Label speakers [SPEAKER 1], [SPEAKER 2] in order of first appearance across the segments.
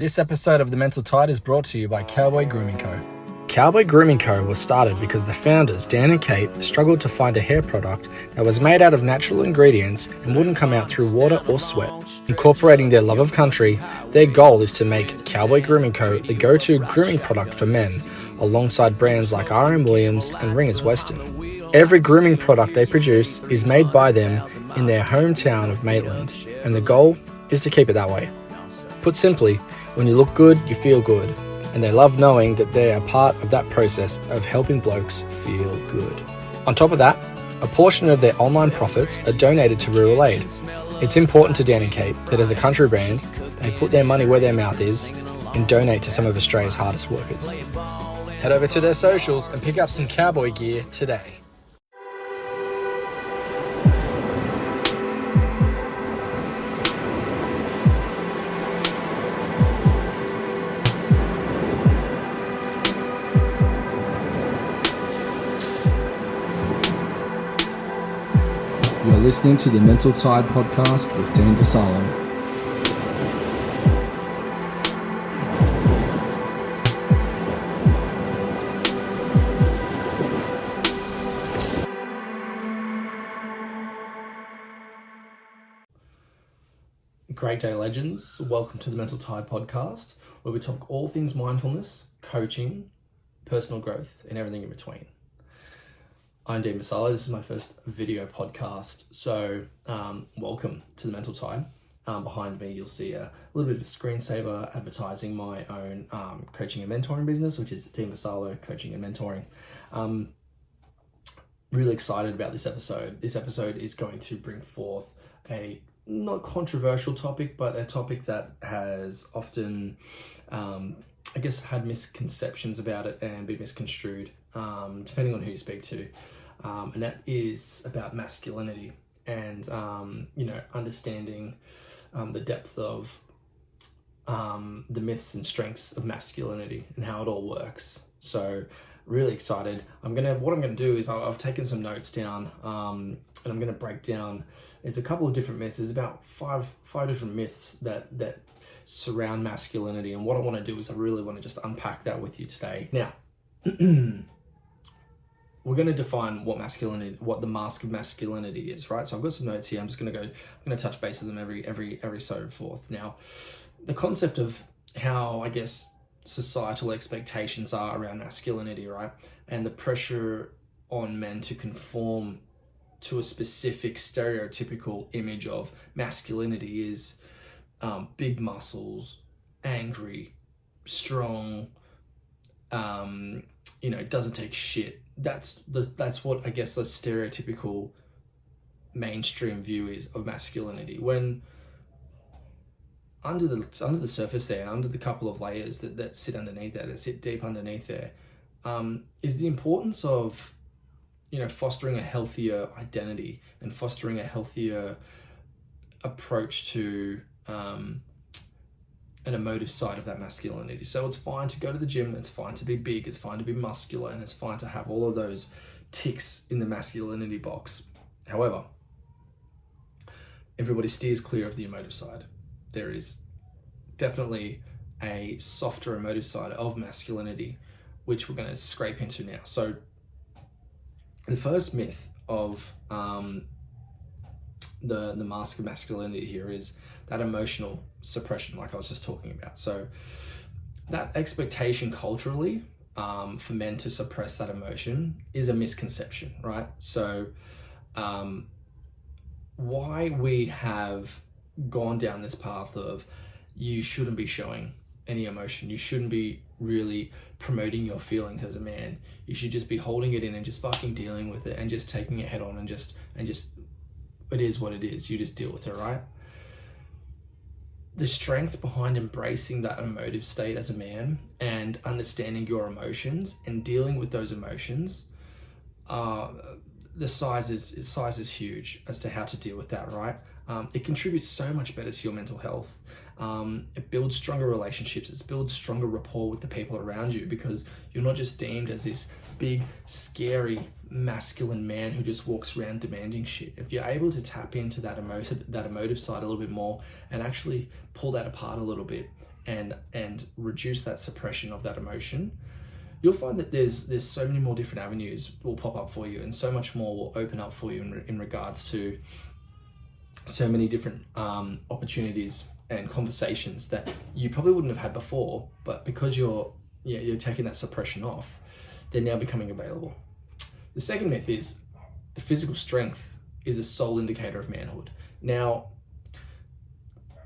[SPEAKER 1] This episode of The Mental Tide is brought to you by Cowboy Grooming Co. Cowboy Grooming Co. was started because the founders, Dan and Kate, struggled to find a hair product that was made out of natural ingredients and wouldn't come out through water or sweat. Incorporating their love of country, their goal is to make Cowboy Grooming Co. the go-to grooming product for men, alongside brands like R.M. Williams and Ringers Western. Every grooming product they produce is made by them in their hometown of Maitland, and the goal is to keep it that way. Put simply, when you look good, you feel good, and they love knowing that they are part of that process of helping blokes feel good. On top of that, a portion of their online profits are donated to rural aid. It's important to Dan and Kate that as a country brand, they put their money where their mouth is and donate to some of Australia's hardest workers. Head over to their socials and pick up some cowboy gear today. You're listening to the Mental Tide podcast with Dan DeSalo. Great day, legends. Welcome to the Mental Tide podcast, where we talk all things mindfulness, coaching, personal growth, and everything in between. I'm Dan DeSalo. This is my first video podcast, so welcome to the Mental Tide. Behind me, you'll see a little bit of a screensaver advertising my own coaching and mentoring business, which is Dan DeSalo Coaching and Mentoring. Really excited about this episode. This episode is going to bring forth a not controversial topic, but a topic that has often, had misconceptions about it and been misconstrued, depending on who you speak to. And that is about masculinity and, understanding the depth of the myths and strengths of masculinity and how it all works. So really excited. What I'm gonna do is I've taken some notes down, and I'm gonna break down. There's a couple of different myths. There's about five different myths that surround masculinity, and what I want to do is I really want to just unpack that with you today. Now, we're going to define what the mask of masculinity is, right? So I've got some notes here. I'm going to touch base with them every so forth. Now, the concept of how societal expectations are around masculinity, right, and the pressure on men to conform to a specific stereotypical image of masculinity is big muscles, angry, strong, doesn't take shit. That's what the stereotypical mainstream view is of masculinity. When under the surface there, under the couple of layers that sit underneath there, that sit deep underneath there, is the importance of fostering a healthier identity and fostering a healthier approach to an emotive side of that masculinity. So it's fine to go to the gym, it's fine to be big, it's fine to be muscular, and it's fine to have all of those ticks in the masculinity box. However, everybody steers clear of the emotive side. There is definitely a softer emotive side of masculinity, which we're going to scrape into now. So the first myth of the mask of masculinity here is that emotional suppression, like I was just talking about. So that expectation culturally for men to suppress that emotion is a misconception, right? So why we have gone down this path of you shouldn't be showing any emotion, you shouldn't be really promoting your feelings as a man, you should just be holding it in and just fucking dealing with it and just taking it head on and just it is what it is, you just deal with it, right? The strength behind embracing that emotive state as a man and understanding your emotions and dealing with those emotions, the size is huge as to how to deal with that, right? It contributes so much better to your mental health. It builds stronger relationships. It builds stronger rapport with the people around you, because you're not just deemed as this big, scary, masculine man who just walks around demanding shit. If you're able to tap into that emotive side a little bit more and actually pull that apart a little bit and reduce that suppression of that emotion, you'll find that there's so many more different avenues will pop up for you, and so much more will open up for you in regards to so many different opportunities and conversations that you probably wouldn't have had before, but because you're taking that suppression off, they're now becoming available. The second myth is the physical strength is the sole indicator of manhood. Now,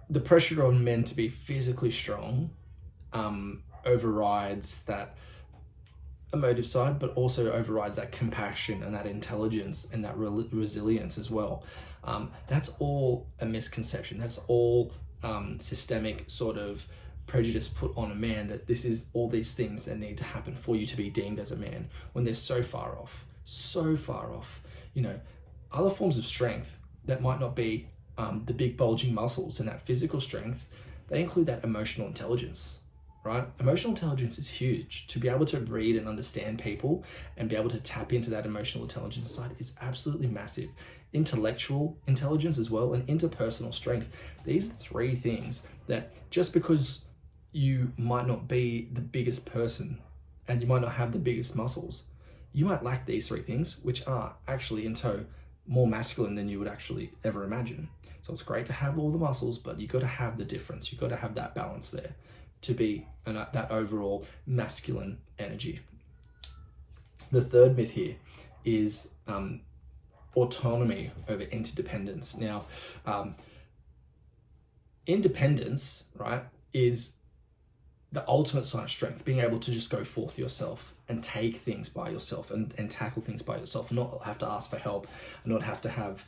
[SPEAKER 1] the pressure on men to be physically strong overrides that emotive side, but also overrides that compassion and that intelligence and that resilience as well. That's all a misconception. That's all systemic sort of prejudice put on a man, that this is all these things that need to happen for you to be deemed as a man, when they're so far off. You know, other forms of strength that might not be the big bulging muscles and that physical strength, they include that emotional intelligence, right? Emotional intelligence is huge. To be able to read and understand people and be able to tap into that emotional intelligence side is absolutely massive. Intellectual intelligence as well, and interpersonal strength. These are three things that, just because you might not be the biggest person and you might not have the biggest muscles, you might lack these three things, which are actually in tow more masculine than you would actually ever imagine. So it's great to have all the muscles, but you got to have the difference. You got to have that balance there to be that overall masculine energy. The third myth here is autonomy over interdependence. Now, independence, right, is the ultimate sign of strength, being able to just go forth yourself and take things by yourself and tackle things by yourself, and not have to ask for help, and not have to have,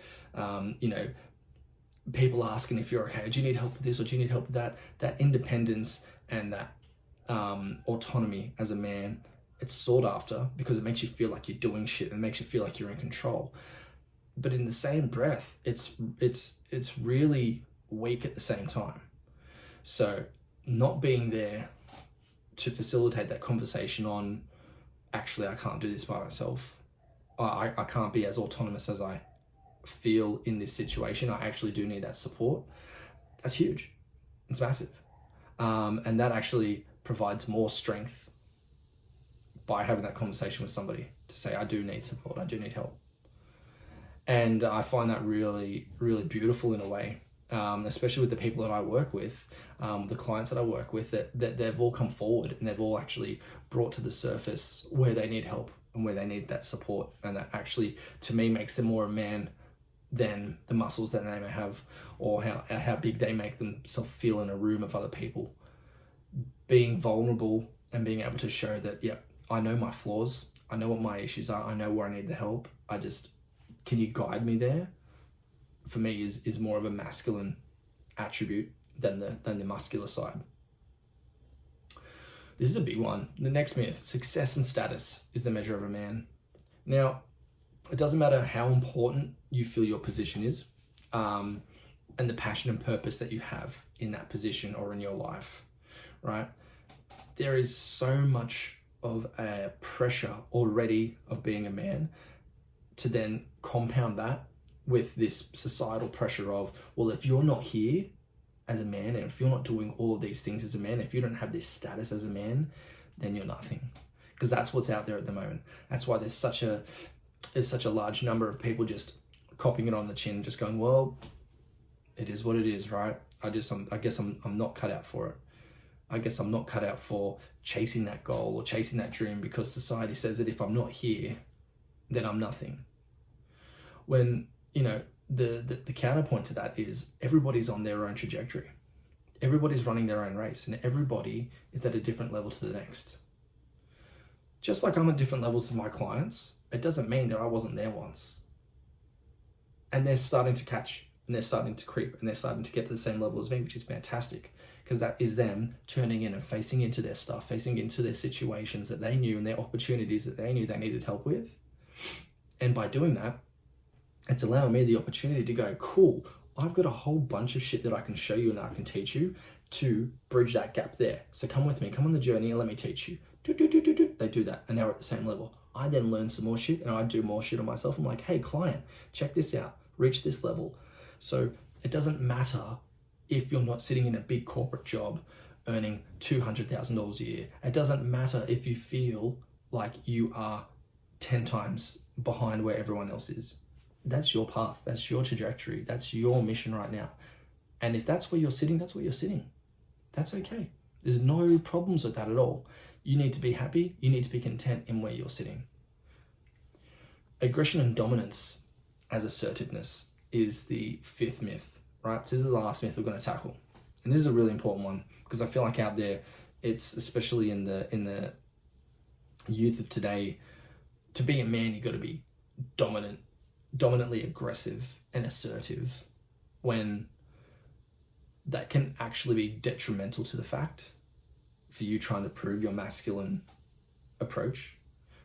[SPEAKER 1] people asking if you're okay, do you need help with this, or do you need help with that? That independence and that autonomy as a man, it's sought after because it makes you feel like you're doing shit and makes you feel like you're in control. But in the same breath, it's really weak at the same time. So not being there to facilitate that conversation on, actually, I can't do this by myself. I can't be as autonomous as I feel in this situation. I actually do need that support. That's huge. It's massive. And that actually provides more strength by having that conversation with somebody to say, I do need support. I do need help. And I find that really, really beautiful in a way, especially with the people that I work with, the clients that I work with, that they've all come forward and they've all actually brought to the surface where they need help and where they need that support. And that actually, to me, makes them more a man than the muscles that they may have, or how big they make themselves feel in a room of other people. Being vulnerable and being able to show that, yeah, I know my flaws, I know what my issues are, I know where I need the help, can you guide me there? For me, is more of a masculine attribute than the muscular side. This is a big one. The next myth: success and status is the measure of a man. Now, it doesn't matter how important you feel your position is, and the passion and purpose that you have in that position or in your life, right? There is so much of a pressure already of being a man, to then compound that with this societal pressure of, well, if you're not here as a man, and if you're not doing all of these things as a man, if you don't have this status as a man, then you're nothing. Because that's what's out there at the moment. That's why there's such a large number of people just copying it on the chin, just going, well, it is what it is, right? I guess I'm not cut out for it. I guess I'm not cut out for chasing that goal or chasing that dream, because society says that if I'm not here, then I'm nothing. When, the counterpoint to that is everybody's on their own trajectory. Everybody's running their own race, and everybody is at a different level to the next. Just like I'm at different levels to my clients, it doesn't mean that I wasn't there once. And they're starting to catch, and they're starting to creep, and they're starting to get to the same level as me, which is fantastic, because that is them turning in and facing into their stuff, facing into their situations that they knew and their opportunities that they knew they needed help with. And by doing that, it's allowing me the opportunity to go, cool, I've got a whole bunch of shit that I can show you and that I can teach you to bridge that gap there. So come with me, come on the journey and let me teach you. They do that, and now we're at the same level. I then learn some more shit, and I do more shit on myself. I'm like, hey, client, check this out, reach this level. So it doesn't matter if you're not sitting in a big corporate job earning $200,000 a year. It doesn't matter if you feel like you are 10 times behind where everyone else is. That's your path, that's your trajectory, that's your mission right now. And if that's where you're sitting, that's where you're sitting. That's okay. There's no problems with that at all. You need to be happy, you need to be content in where you're sitting. Aggression and dominance as assertiveness is the fifth myth, right? So this is the last myth we're going to tackle. And this is a really important one because I feel like out there, it's especially in the youth of today, to be a man, you got to be dominantly aggressive and assertive, when that can actually be detrimental to the fact for you trying to prove your masculine approach,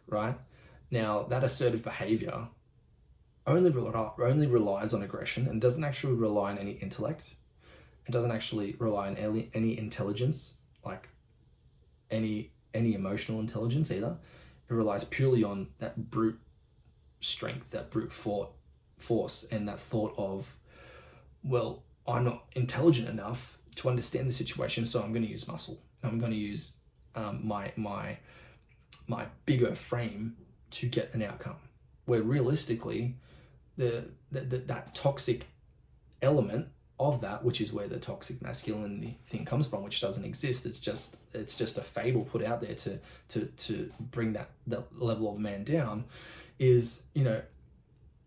[SPEAKER 1] right? Now, that assertive behavior only relies on aggression and doesn't actually rely on any intellect. It doesn't actually rely on any intelligence, like any emotional intelligence either. It relies purely on that brute strength, that brute force, and that thought of, well, I'm not intelligent enough to understand the situation, so I'm going to use muscle. I'm going to use my bigger frame to get an outcome. Where realistically, that toxic element of that, which is where the toxic masculinity thing comes from, which doesn't exist. It's just a fable put out there to bring that level of man down, is, you know,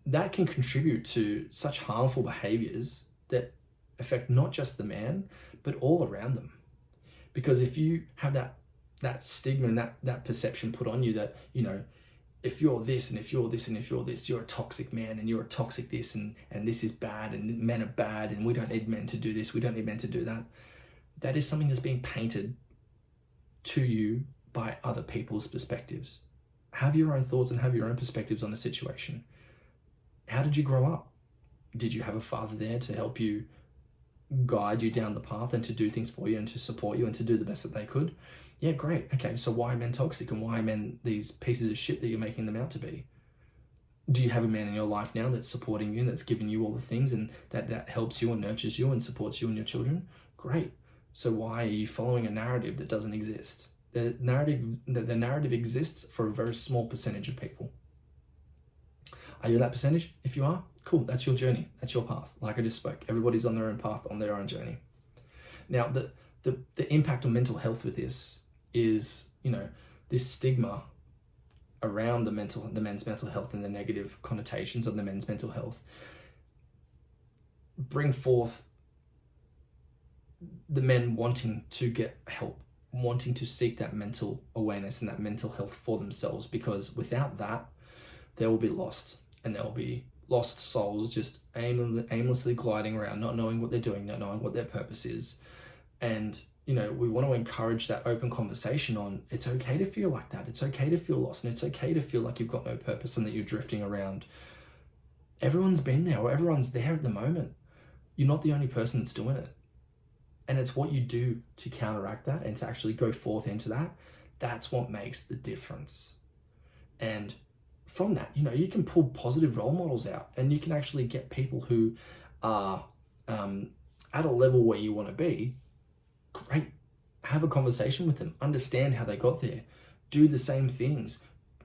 [SPEAKER 1] that can contribute to such harmful behaviors that affect not just the man, but all around them. Because if you have that stigma and that perception put on you that, you know, if you're this and if you're this and if you're this, you're a toxic man and you're a toxic this and this is bad and men are bad and we don't need men to do this, we don't need men to do that. That is something that's being painted to you by other people's perspectives. Have your own thoughts and have your own perspectives on the situation. How did you grow up? Did you have a father there to help you, guide you down the path and to do things for you and to support you and to do the best that they could? Yeah, great. Okay, so why are men toxic and why are men these pieces of shit that you're making them out to be? Do you have a man in your life now that's supporting you and that's giving you all the things and that helps you and nurtures you and supports you and your children? Great. So why are you following a narrative that doesn't exist? The narrative exists for a very small percentage of people. Are you that percentage? If you are, cool, that's your journey, that's your path. Like I just spoke, everybody's on their own path, on their own journey. Now, the impact on mental health with this is, you know, this stigma around the men's mental health and the negative connotations of the men's mental health bring forth the men wanting to get help, wanting to seek that mental awareness and that mental health for themselves, because without that, they will be lost, and they'll be lost souls just aimlessly gliding around, not knowing what they're doing, not knowing what their purpose is. And, you know, we want to encourage that open conversation on, it's okay to feel like that. It's okay to feel lost, and it's okay to feel like you've got no purpose and that you're drifting around. Everyone's been there, or everyone's there at the moment. You're not the only person that's doing it. And it's what you do to counteract that and to actually go forth into that. That's what makes the difference. And from that, you know, you can pull positive role models out and you can actually get people who are at a level where you want to be. Great. Have a conversation with them. Understand how they got there. Do the same things.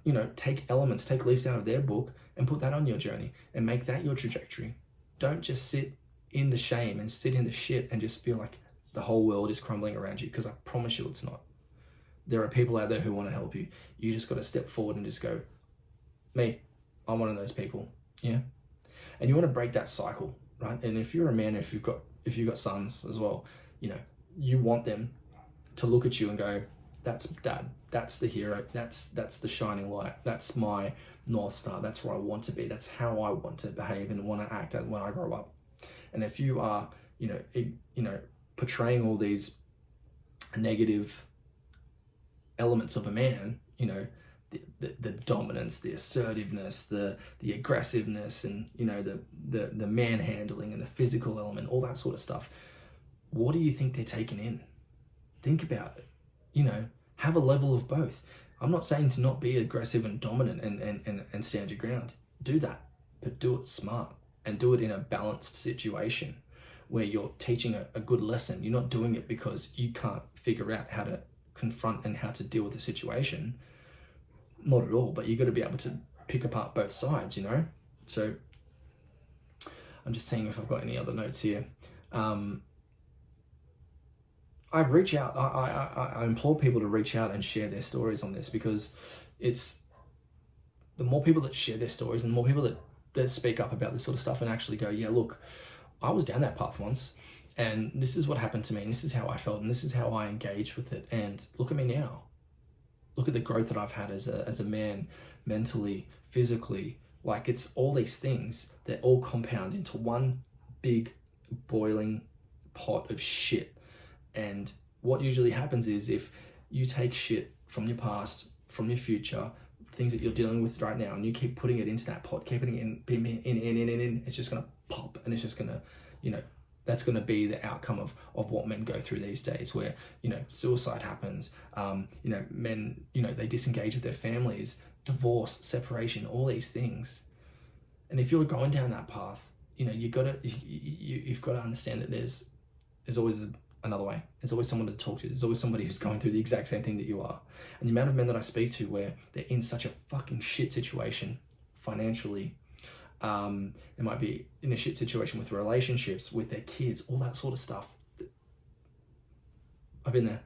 [SPEAKER 1] You know, take leaves out of their book and put that on your journey and make that your trajectory. Don't just sit in the shame and sit in the shit and just feel like the whole world is crumbling around you, because I promise you it's not. There are people out there who want to help you. You just got to step forward and just go, me, I'm one of those people. Yeah. And you want to break that cycle, right? And if you're a man, if you've got sons as well, you know, you want them to look at you and go, that's dad, that's the hero, that's the shining light, that's my North Star, that's where I want to be, that's how I want to behave and want to act when I grow up. And if you are, portraying all these negative elements of a man, you know, the dominance, the assertiveness, the aggressiveness, and, you know, the manhandling and the physical element, all that sort of stuff, what do you think they're taking in? Think about it. You know, have a level of both. I'm not saying to not be aggressive and dominant and stand your ground. Do that, but do it smart and do it in a balanced situation where you're teaching a good lesson. You're not doing it because you can't figure out how to confront and how to deal with the situation. Not at all, but you got to be able to pick apart both sides, you know? So I'm just seeing if I've got any other notes here. I reach out, I implore people to reach out and share their stories on this, because it's the more people that share their stories and the more people that speak up about this sort of stuff and actually go, yeah, look, I was down that path once and this is what happened to me and this is how I felt and this is how I engaged with it, and look at me now. Look at the growth that I've had as a man, mentally, physically. Like, it's all these things that all compound into one big boiling pot of shit. And what usually happens is, if you take shit from your past, from your future, things that you're dealing with right now, and you keep putting it into that pot, keeping it in, it's just gonna pop, and it's just gonna, you know, that's gonna be the outcome of what men go through these days, where, you know, suicide happens, you know, men, you know, they disengage with their families, divorce, separation, all these things. And if you're going down that path, you know, you've got to understand that there's always another way. There's always someone to talk to. There's always somebody who's going through the exact same thing that you are. And the amount of men that I speak to where they're in such a fucking shit situation financially, they might be in a shit situation with relationships, with their kids, all that sort of stuff. I've been there.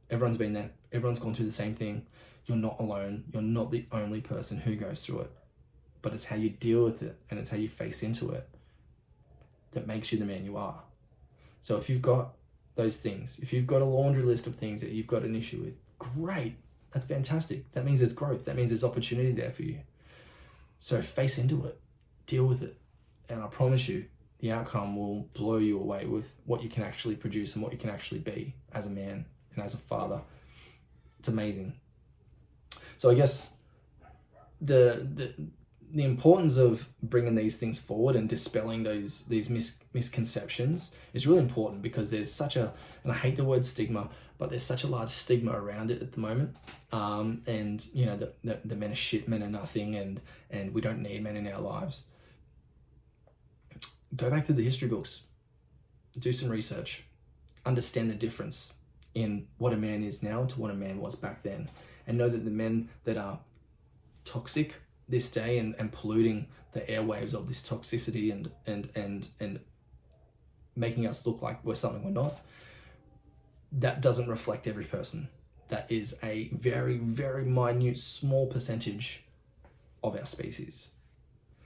[SPEAKER 1] Everyone's been there. Everyone's gone through the same thing. You're not alone. You're not the only person who goes through it. But it's how you deal with it and it's how you face into it that makes you the man you are. So if you've got those things, if you've got a laundry list of things that you've got an issue with, great. That's fantastic. That means there's growth. That means there's opportunity there for you. So face into it. Deal with it. And I promise you, the outcome will blow you away with what you can actually produce and what you can actually be as a man and as a father. It's amazing. So I guess the importance of bringing these things forward and dispelling these misconceptions is really important, because there's such a, and I hate the word stigma, but there's such a large stigma around it at the moment. And you know, the men are shit, men are nothing, and we don't need men in our lives. Go back to the history books, do some research, understand the difference in what a man is now to what a man was back then, and know that the men that are toxic this day and polluting the airwaves of this toxicity and making us look like we're something we're not, that doesn't reflect every person. That is a very, very minute, small percentage of our species.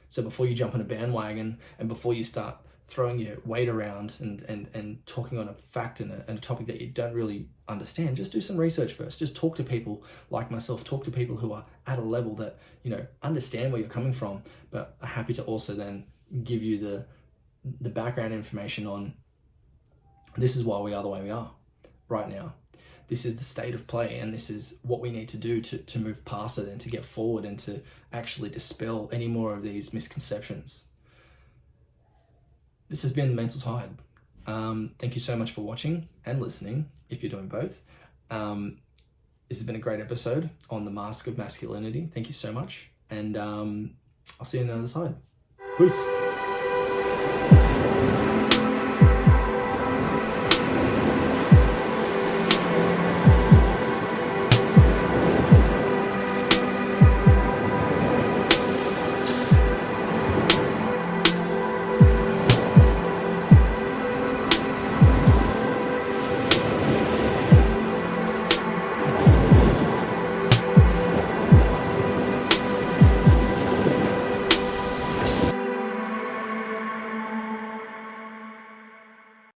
[SPEAKER 1] So before you jump on a bandwagon and before you start throwing your weight around and talking on a fact and a topic that you don't really understand, just do some research first. Just talk to people like myself, talk to people who are at a level that, you know, understand where you're coming from, but are happy to also then give you the background information on, this is why we are the way we are right now. This is the state of play, and this is what we need to do to move past it and to get forward and to actually dispel any more of these misconceptions. This has been Mental Tide. Thank you so much for watching and listening, if you're doing both. This has been a great episode on the mask of masculinity. Thank you so much. And I'll see you on the other side. Peace.